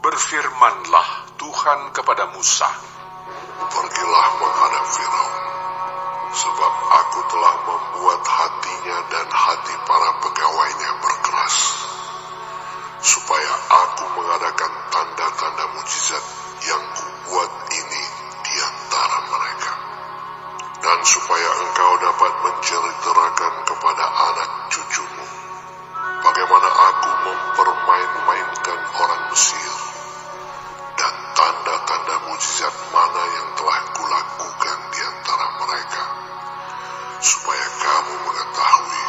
Berfirmanlah Tuhan kepada Musa, "Pergilah menghadap Firaun, sebab aku telah membuat hatinya dan hati para pegawainya berkeras, supaya aku mengadakan tanda-tanda mujizat yang kubuat ini di antara mereka, dan supaya engkau dapat menceritakan kepada anak cucumu bagaimana aku mempermain-mainkan orang Mesir, dan tanda-tanda mujizat mana yang telah kulakukan di antara mereka, supaya kamu mengetahui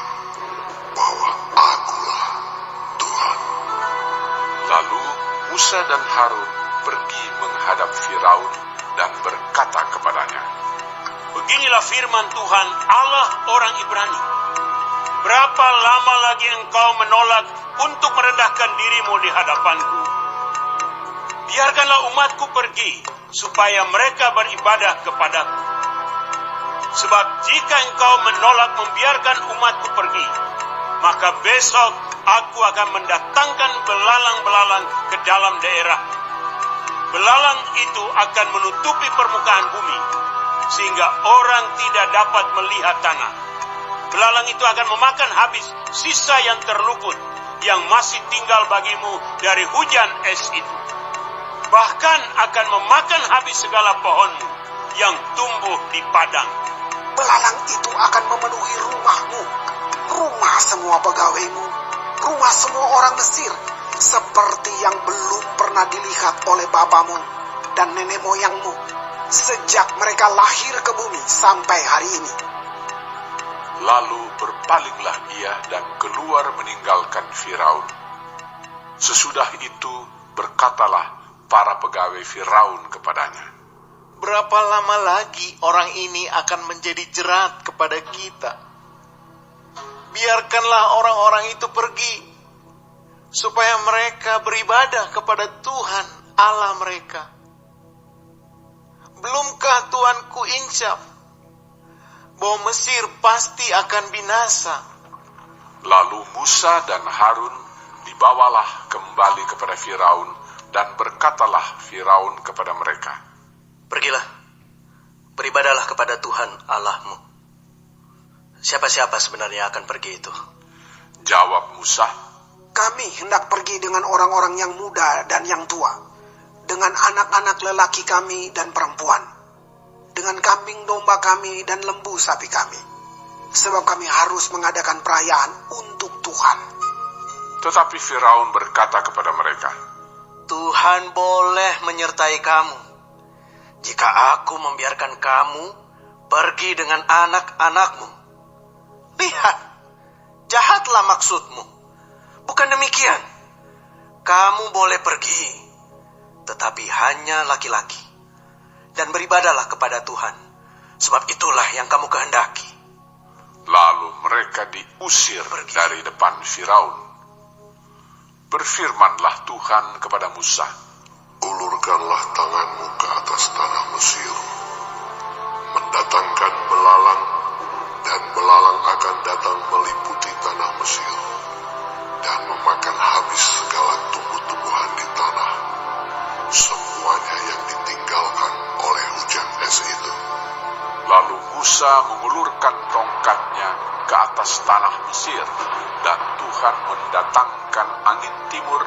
bahwa akulah Tuhan." Lalu Musa dan Harun pergi menghadap Firaun dan berkata kepadanya, "Beginilah firman Tuhan Allah orang Ibrani. Berapa lama lagi engkau menolak untuk merendahkan dirimu di hadapanku? Biarkanlah umatku pergi, supaya mereka beribadah kepadaku. Sebab jika engkau menolak membiarkan umatku pergi, maka besok aku akan mendatangkan belalang-belalang ke dalam daerah. Belalang itu akan menutupi permukaan bumi, sehingga orang tidak dapat melihat tanah. Belalang itu akan memakan habis sisa yang terluput, yang masih tinggal bagimu dari hujan es itu. Bahkan akan memakan habis segala pohonmu yang tumbuh di padang. Belalang itu akan memenuhi rumahmu, rumah semua pegawaimu, rumah semua orang Mesir, seperti yang belum pernah dilihat oleh bapamu dan nenek moyangmu, sejak mereka lahir ke bumi sampai hari ini." Lalu berpalinglah ia dan keluar meninggalkan Firaun. Sesudah itu berkatalah para pegawai Firaun kepadanya, "Berapa lama lagi orang ini akan menjadi jerat kepada kita? Biarkanlah orang-orang itu pergi, supaya mereka beribadah kepada Tuhan Allah mereka. Belumkah Tuanku incap bahwa Mesir pasti akan binasa?" Lalu Musa dan Harun dibawalah kembali kepada Firaun, dan berkatalah Firaun kepada mereka, "Pergilah, beribadahlah kepada Tuhan Allahmu. Siapa-siapa sebenarnya akan pergi itu?" Jawab Musa, "Kami hendak pergi dengan orang-orang yang muda dan yang tua, dengan anak-anak lelaki kami dan perempuan, dengan kambing domba kami dan lembu sapi kami, sebab kami harus mengadakan perayaan untuk Tuhan." Tetapi Firaun berkata kepada mereka, "Tuhan boleh menyertai kamu, jika aku membiarkan kamu pergi dengan anak-anakmu. Lihat, jahatlah maksudmu. Bukan demikian. Kamu boleh pergi, tetapi hanya laki-laki, dan beribadahlah kepada Tuhan, sebab itulah yang kamu kehendaki." Lalu mereka diusir dari depan Firaun. Berfirmanlah Tuhan kepada Musa, "Ulurkanlah tanganmu ke atas tanah Mesir, mendatangkan belalang, dan belalang akan datang meliputi tanah Mesir, dan memakan habis segala tumbuh-tumbuhan di tanah, semuanya yang ditinggalkan oleh hujan es itu." Lalu Musa mengulurkan tongkatnya ke atas tanah Mesir, dan Tuhan mendatangkan angin timur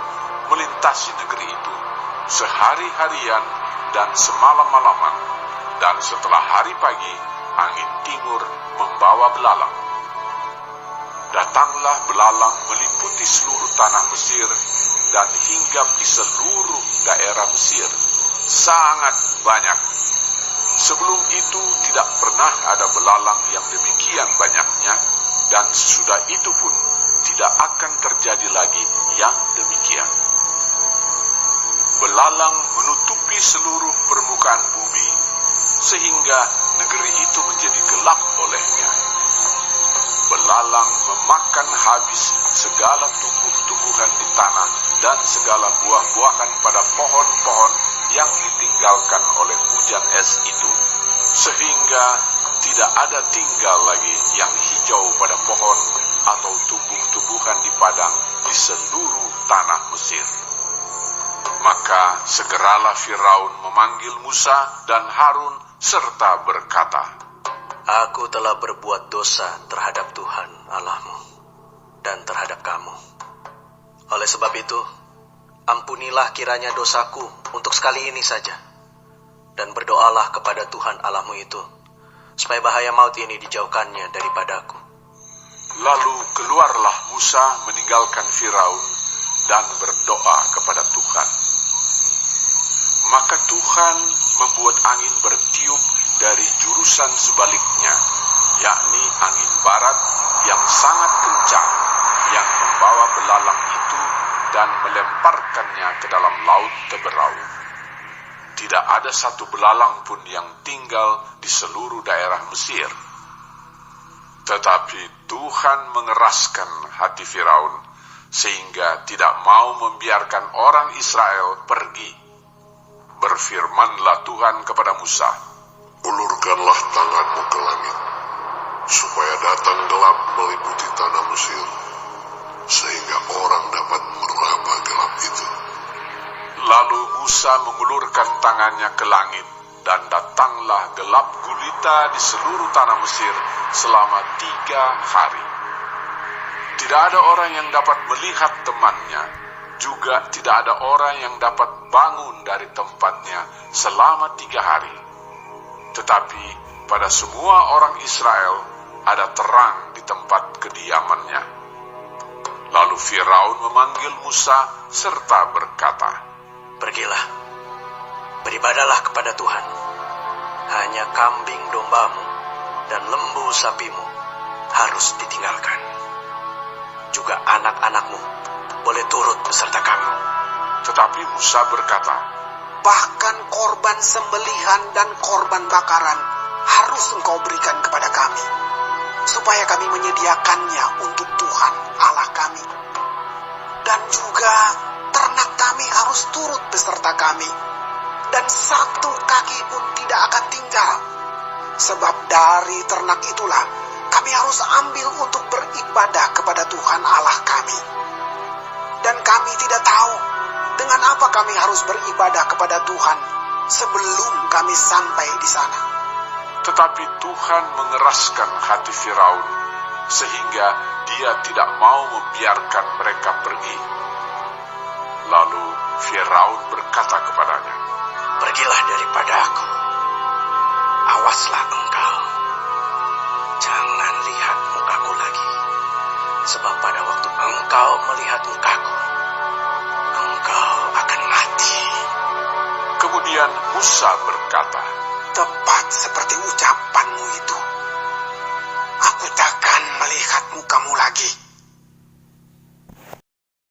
melintasi negeri itu sehari-harian dan semalam-malaman, dan setelah hari pagi angin timur membawa belalang. Datanglah belalang meliputi seluruh tanah Mesir dan hinggap di seluruh daerah Mesir, sangat banyak. Sebelum itu tidak pernah ada belalang yang demikian banyaknya, dan sesudah itu pun tidak akan terjadi lagi yang demikian. Belalang menutupi seluruh permukaan bumi, sehingga negeri itu menjadi gelap olehnya. Belalang memakan habis segala tumbuh-tumbuhan di tanah dan segala buah-buahan pada pohon-pohon yang ditinggalkan oleh hujan es itu, sehingga tidak ada tinggal lagi yang hijau pada pohon atau tumbuh-tumbuhan di padang di seluruh tanah Mesir. Maka segeralah Firaun memanggil Musa dan Harun serta berkata, Aku telah berbuat dosa terhadap Tuhan Allahmu dan terhadap kamu. Oleh sebab itu, ampunilah kiranya dosaku untuk sekali ini saja. Dan berdoalah kepada Tuhan Allahmu itu, supaya bahaya maut ini dijauhkannya daripadaku. Lalu keluarlah Musa meninggalkan Firaun dan berdoa kepada Tuhan. Maka Tuhan membuat angin bertiup dari jurusan sebaliknya, yakni angin barat yang sangat kencang, yang membawa belalang itu dan melemparkannya ke dalam laut Teberau. Tidak ada satu belalang pun yang tinggal di seluruh daerah Mesir. Tetapi Tuhan mengeraskan hati Firaun, sehingga tidak mau membiarkan orang Israel pergi. Berfirmanlah Tuhan kepada Musa, Ulurkanlah tanganmu ke langit, supaya datang gelap meliputi tanah Mesir, sehingga orang dapat meraba gelap itu. Lalu Musa mengulurkan tangannya ke langit, dan datanglah gelap gulita di seluruh tanah Mesir selama 3 hari. Tidak ada orang yang dapat melihat temannya, juga tidak ada orang yang dapat bangun dari tempatnya selama 3 hari. Tetapi pada semua orang Israel ada terang di tempat kediamannya. Lalu Firaun memanggil Musa serta berkata, Pergilah, beribadahlah kepada Tuhan. Hanya kambing dombamu dan lembu sapimu harus ditinggalkan. Juga anak-anakmu boleh turut beserta kamu. Tetapi Musa berkata, Bahkan korban sembelihan dan korban bakaran harus engkau berikan kepada kami, supaya kami menyediakannya untuk Tuhan Allah kami. Dan juga ternak kami harus turut beserta kami, dan satu kaki pun tidak akan tinggal. Sebab dari ternak itulah kami harus ambil untuk beribadah kepada Tuhan Allah kami. Dan kami tidak tahu dengan apa kami harus beribadah kepada Tuhan sebelum kami sampai di sana. tetapi Tuhan mengeraskan hati Firaun, sehingga dia tidak mau membiarkan mereka pergi. Lalu Firaun berkata kepadanya, Pergilah daripada aku. Awaslah engkau. Jangan lihat mukaku lagi. Sebab pada waktu engkau melihat mukaku, engkau akan mati. Kemudian Musa berkata, Tepat seperti ucapanmu itu. Aku takkan melihat mukamu lagi.